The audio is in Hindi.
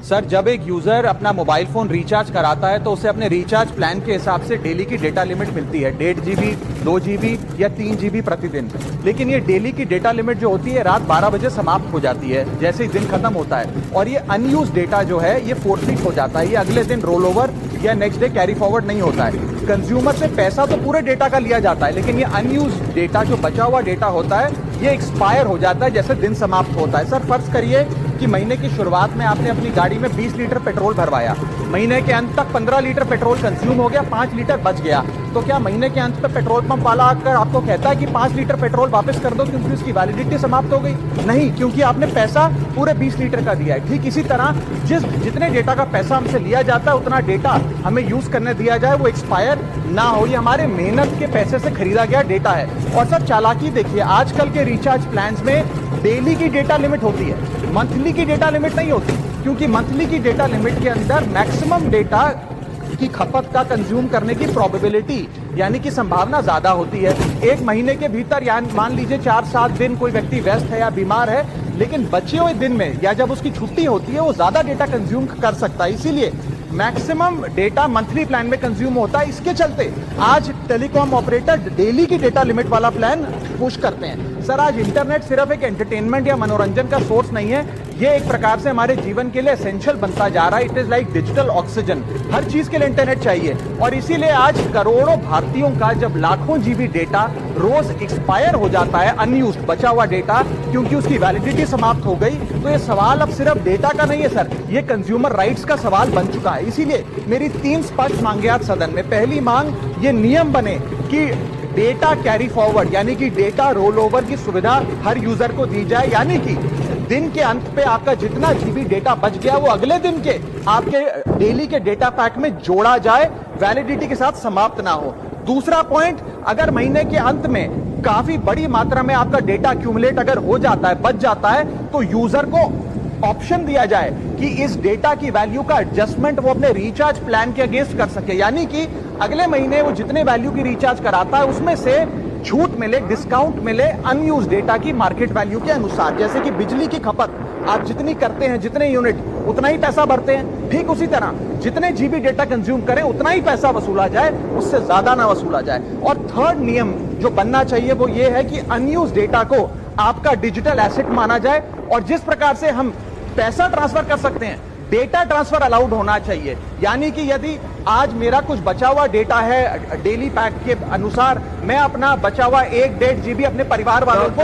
सर, जब एक यूजर अपना मोबाइल फोन रिचार्ज कराता है तो उसे अपने रिचार्ज प्लान के हिसाब से डेली की डेटा लिमिट मिलती है, 1.5 GB, 2 GB या 3 GB प्रतिदिन। लेकिन ये डेली की डेटा लिमिट जो होती है रात 12 बजे समाप्त हो जाती है जैसे ही दिन खत्म होता है, और ये अनयूज डेटा जो है ये फोरफिट हो जाता है, ये अगले दिन रोल ओवर या नेक्स्ट डे कैरी फॉरवर्ड नहीं होता है। कंज्यूमर से पैसा तो पूरे डेटा का लिया जाता है, लेकिन ये अनयूज डेटा जो बचा हुआ डेटा होता है ये एक्सपायर हो जाता है जैसे दिन समाप्त होता है। सर, फर्ज करिए कि महीने की शुरुआत में आपने अपनी गाड़ी में 20 लीटर पेट्रोल भरवाया, महीने के अंत तक 15 लीटर पेट्रोल कंज्यूम हो गया, 5 लीटर बच गया, तो क्या महीने के अंत पे पेट्रोल पंप वाला आकर आपको कहता है कि 5 लीटर पेट्रोल वापस कर दो क्योंकि उसकी वैलिडिटी समाप्त हो गई? नहीं, क्योंकि आपने पैसा पूरे 20 लीटर का दिया है। ठीक इसी तरह जितने डेटा का पैसा हमसे लिया जाता है उतना डेटा हमें यूज करने दिया जाए, वो एक्सपायर ना हो। ये हमारे मेहनत के पैसे से खरीदा गया डेटा है। और सर, चालाकी देखिए, आजकल के रिचार्ज प्लान्स में डेली की डेटा लिमिट होती है, मंथली की डेटा लिमिट नहीं होती, क्योंकि मंथली की डेटा लिमिट के अंदर मैक्सिमम डेटा की खपत का कंज्यूम करने की प्रोबेबिलिटी यानी कि संभावना ज्यादा होती है। एक महीने के भीतर या मान लीजिए 4-7 दिन कोई व्यक्ति व्यस्त है या बीमार है, लेकिन बचे हुए दिन में या जब उसकी छुट्टी होती है वो ज्यादा डेटा कंज्यूम कर सकता है, इसीलिए मैक्सिमम डेटा मंथली प्लान में कंज्यूम होता है। इसके चलते आज टेलीकॉम ऑपरेटर डेली की डेटा लिमिट वाला प्लान पुश करते हैं। सर, आज इंटरनेट सिर्फ एक एंटरटेनमेंट या मनोरंजन का सोर्स नहीं है, ये एक प्रकार से हमारे जीवन के लिए एसेंशियल बनता जा रहा है। It is like digital oxygen, हर चीज के लिए इंटरनेट चाहिए, और इसीलिए आज करोड़ों भारतीयों का जब लाखों जीबी डेटा रोज एक्सपायर हो जाता है, अनयूज्ड बचा हुआ डेटा, क्योंकि उसकी वैलिडिटी समाप्त हो गई, तो ये सवाल अब सिर्फ डेटा का नहीं है सर, ये कंज्यूमर राइट्स का सवाल बन चुका है। इसीलिए मेरी 3 स्पष्ट मांगे आज सदन में। पहली मांग, ये नियम बने कि डेटा कैरी फॉरवर्ड यानी कि डेटा रोल ओवर की सुविधा हर यूजर को दी जाए, यानी कि दिन के अंत पे आपका जितना जीबी डेटा बच गया वो अगले दिन के आपके डेली के डेटा पैक में जोड़ा जाए, वैलिडिटी के साथ समाप्त ना हो। दूसरा पॉइंट, अगर महीने के अंत में काफी बड़ी मात्रा में आपका डेटा एक्यूमुलेट अगर हो जाता है, बच जाता है, तो यूजर को ऑप्शन दिया जाए कि इस डेटा की वैल्यू का एडजस्टमेंट वो अपने रिचार्ज प्लान के अगेंस्ट कर सके, यानी कि अगले महीने वो जितने वैल्यू की रिचार्ज कराता है उसमें से छूट मिले, डिस्काउंट मिले अनयूज डेटा की मार्केट वैल्यू के अनुसार। जैसे कि बिजली की खपत आप जितनी करते हैं, जितने यूनिट, उतना ही पैसा भरते हैं, ठीक उसी तरह जितने जीबी डेटा कंज्यूम करें उतना ही पैसा वसूला जाए, उससे ज्यादा ना वसूला जाए। और थर्ड नियम जो बनना चाहिए वो ये है कि अनयूज डेटा को आपका डिजिटल एसेट माना जाए, और जिस प्रकार से हम पैसा ट्रांसफर कर सकते हैं, डेटा ट्रांसफर अलाउड होना चाहिए। यानी कि यदि आज मेरा कुछ बचा हुआ डेटा है डेली पैक के अनुसार, मैं अपना बचा हुआ 1-1.5 GB अपने परिवार वालों को